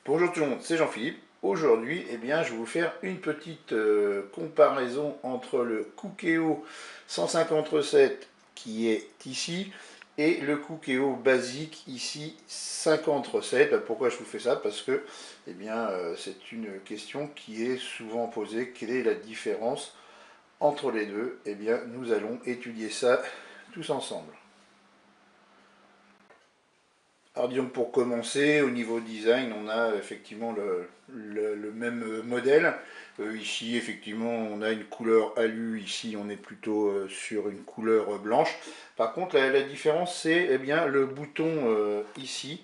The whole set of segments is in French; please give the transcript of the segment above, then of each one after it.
Bonjour tout le monde, c'est Jean-Philippe. Aujourd'hui, je vais vous faire une petite comparaison entre le Cookéo 150 recettes qui est ici et le Cookéo basique ici 50 recettes. Pourquoi je vous fais ça? Parce que c'est une question qui est souvent posée. Quelle est la différence entre les deux? Nous allons étudier ça tous ensemble. Alors disons que pour commencer, au niveau design, on a effectivement le même modèle. Ici, effectivement, on a une couleur alu. Ici, on est plutôt sur une couleur blanche. Par contre, la différence, c'est le bouton ici.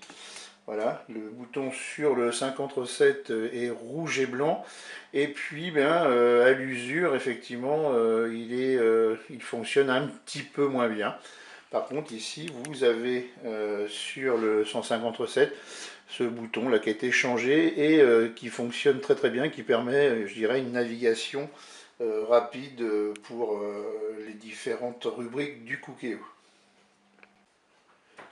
Voilà, le bouton sur le 57 est rouge et blanc. Et puis, à l'usure, effectivement, il fonctionne un petit peu moins bien. Par contre, ici, vous avez sur le 157 ce bouton là qui a été changé et qui fonctionne très très bien, qui permet, je dirais, une navigation rapide pour les différentes rubriques du Cookéo.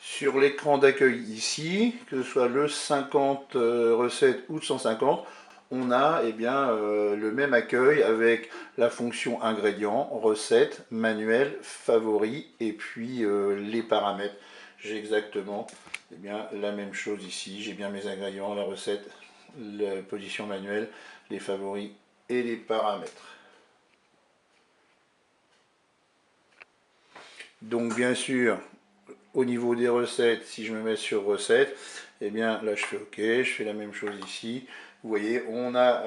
Sur l'écran d'accueil ici, que ce soit le 50 recettes ou le 150, on a le même accueil avec la fonction ingrédients, recettes, manuel, favoris et puis les paramètres. J'ai exactement la même chose ici. J'ai bien mes ingrédients, la recette, la position manuelle, les favoris et les paramètres. Donc bien sûr, au niveau des recettes, si je me mets sur recettes, là je fais OK, je fais la même chose ici. Vous voyez, on a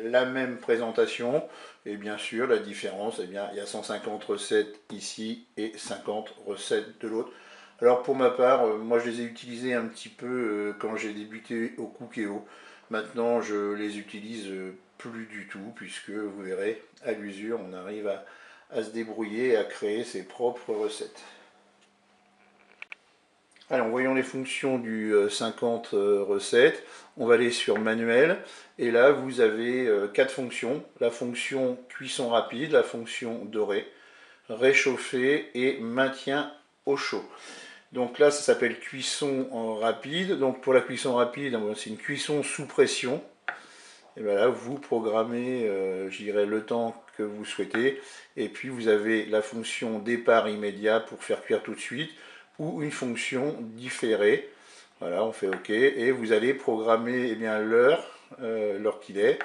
la même présentation et bien sûr la différence, il y a 150 recettes ici et 50 recettes de l'autre. Alors pour ma part, moi je les ai utilisées un petit peu quand j'ai débuté au Cookéo. Maintenant je les utilise plus du tout puisque vous verrez, à l'usure, on arrive à se débrouiller et à créer ses propres recettes. Alors, voyons les fonctions du 50 recettes. On va aller sur manuel. Et là, vous avez 4 fonctions. La fonction cuisson rapide, la fonction dorée, réchauffer et maintien au chaud. Donc là, ça s'appelle cuisson rapide. Donc pour la cuisson rapide, c'est une cuisson sous pression. Et bien là, vous programmez, je dirais, le temps que vous souhaitez. Et puis vous avez la fonction départ immédiat pour faire cuire tout de suite ou une fonction différée. Voilà, on fait OK. Et vous allez programmer l'heure, l'heure qu'il est.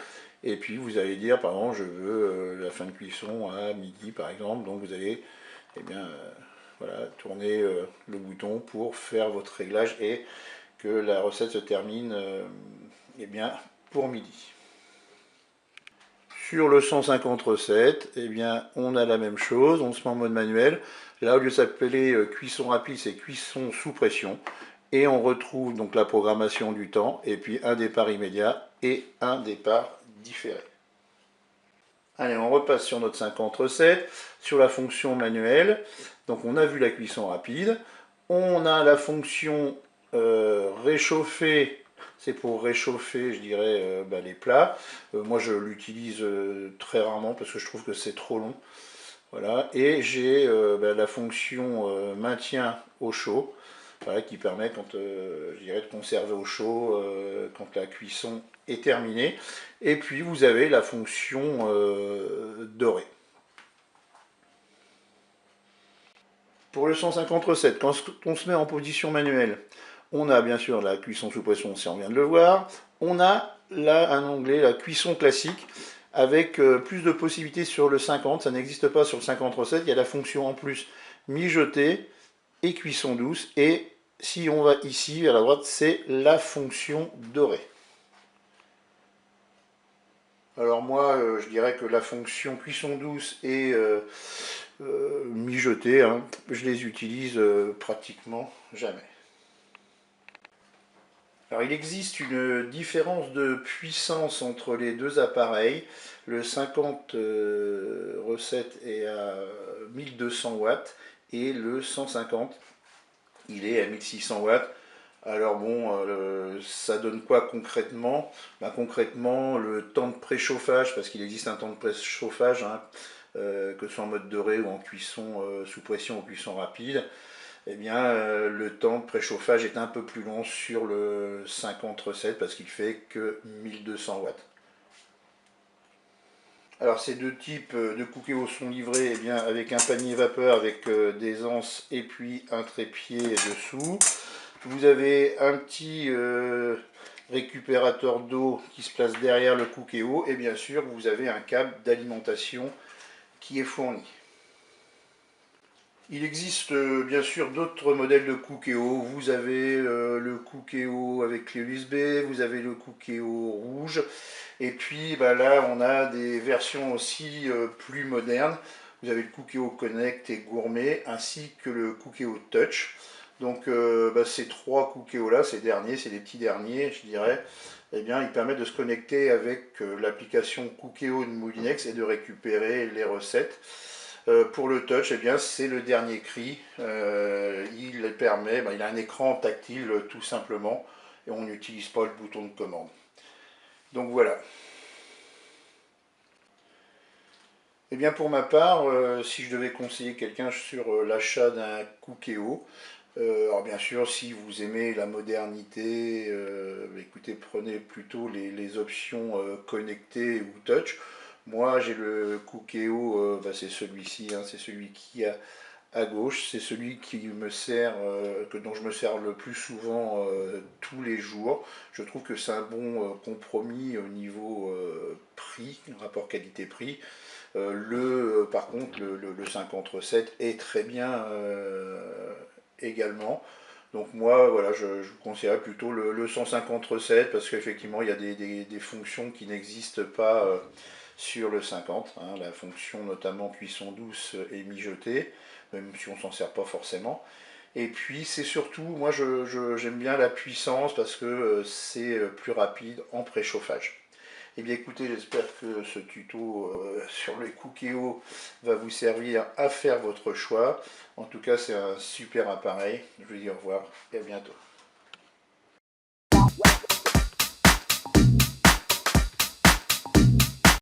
Et puis vous allez dire, par exemple, je veux la fin de cuisson à midi, par exemple. Donc vous allez voilà, tourner le bouton pour faire votre réglage et que la recette se termine pour midi. Sur le 150 recettes, on a la même chose, on se met en mode manuel. Là, au lieu de s'appeler cuisson rapide, c'est cuisson sous pression. Et on retrouve donc la programmation du temps, et puis un départ immédiat et un départ différé. Allez, on repasse sur notre 50 recettes, sur la fonction manuelle. Donc on a vu la cuisson rapide. On a la fonction réchauffer, c'est pour réchauffer, je dirais, les plats. Moi, je l'utilise très rarement parce que je trouve que c'est trop long. Voilà. Et j'ai la fonction maintien au chaud, voilà, qui permet je dirais, de conserver au chaud quand la cuisson est terminée. Et puis, vous avez la fonction dorée. Pour le 150 recettes, quand on se met en position manuelle, on a bien sûr la cuisson sous pression, si on vient de le voir. On a là un onglet, la cuisson classique, avec plus de possibilités sur le 50. Ça n'existe pas sur le 50 recettes. Il y a la fonction en plus mijoter et cuisson douce. Et si on va ici, vers la droite, c'est la fonction dorée. Alors moi, je dirais que la fonction cuisson douce et mijoter, je les utilise pratiquement jamais. Alors il existe une différence de puissance entre les deux appareils. Le 50 recettes est à 1200 watts et le 150 il est à 1600 watts. Alors bon, ça donne quoi concrètement? Concrètement, le temps de préchauffage, parce qu'il existe un temps de préchauffage, que ce soit en mode doré ou en cuisson sous pression ou cuisson rapide, eh bien le temps de préchauffage est un peu plus long sur le 50 recettes parce qu'il fait que 1200 watts. Alors ces deux types de Cookéo sont livrés eh bien, avec un panier vapeur avec des anses et puis un trépied dessous. Vous avez un petit récupérateur d'eau qui se place derrière le Cookéo et bien sûr vous avez un câble d'alimentation qui est fourni. Il existe bien sûr d'autres modèles de Cookéo. Vous avez le Cookéo avec clé USB, vous avez le Cookéo rouge, et puis bah, là on a des versions aussi plus modernes. Vous avez le Cookéo Connect et Gourmet, ainsi que le Cookéo Touch. Donc bah, ces trois Cookéo là, ces derniers, c'est les petits derniers je dirais, eh bien ils permettent de se connecter avec l'application Cookéo de Moulinex et de récupérer les recettes. Pour le touch, eh bien, c'est le dernier cri. Il permet, il a un écran tactile tout simplement et on n'utilise pas le bouton de commande. Donc voilà. Eh bien pour ma part, si je devais conseiller quelqu'un sur l'achat d'un Cookéo, alors bien sûr si vous aimez la modernité, écoutez, prenez plutôt les options connectées ou touch. Moi j'ai le Cookéo, c'est celui-ci, hein, c'est celui qui a à gauche, c'est celui qui me sert, dont je me sers le plus souvent tous les jours. Je trouve que c'est un bon compromis au niveau prix, rapport qualité-prix. Par contre, le 50 est très bien également. Donc moi, voilà, je vous conseillerais plutôt le 150 parce qu'effectivement, il y a des fonctions qui n'existent pas sur le 50. Hein, la fonction notamment cuisson douce et mijotée, même si on ne s'en sert pas forcément. Et puis c'est surtout, moi j'aime bien la puissance parce que c'est plus rapide en préchauffage. Eh bien écoutez, j'espère que ce tuto sur les Cookéo va vous servir à faire votre choix. En tout cas, c'est un super appareil. Je vous dis au revoir et à bientôt.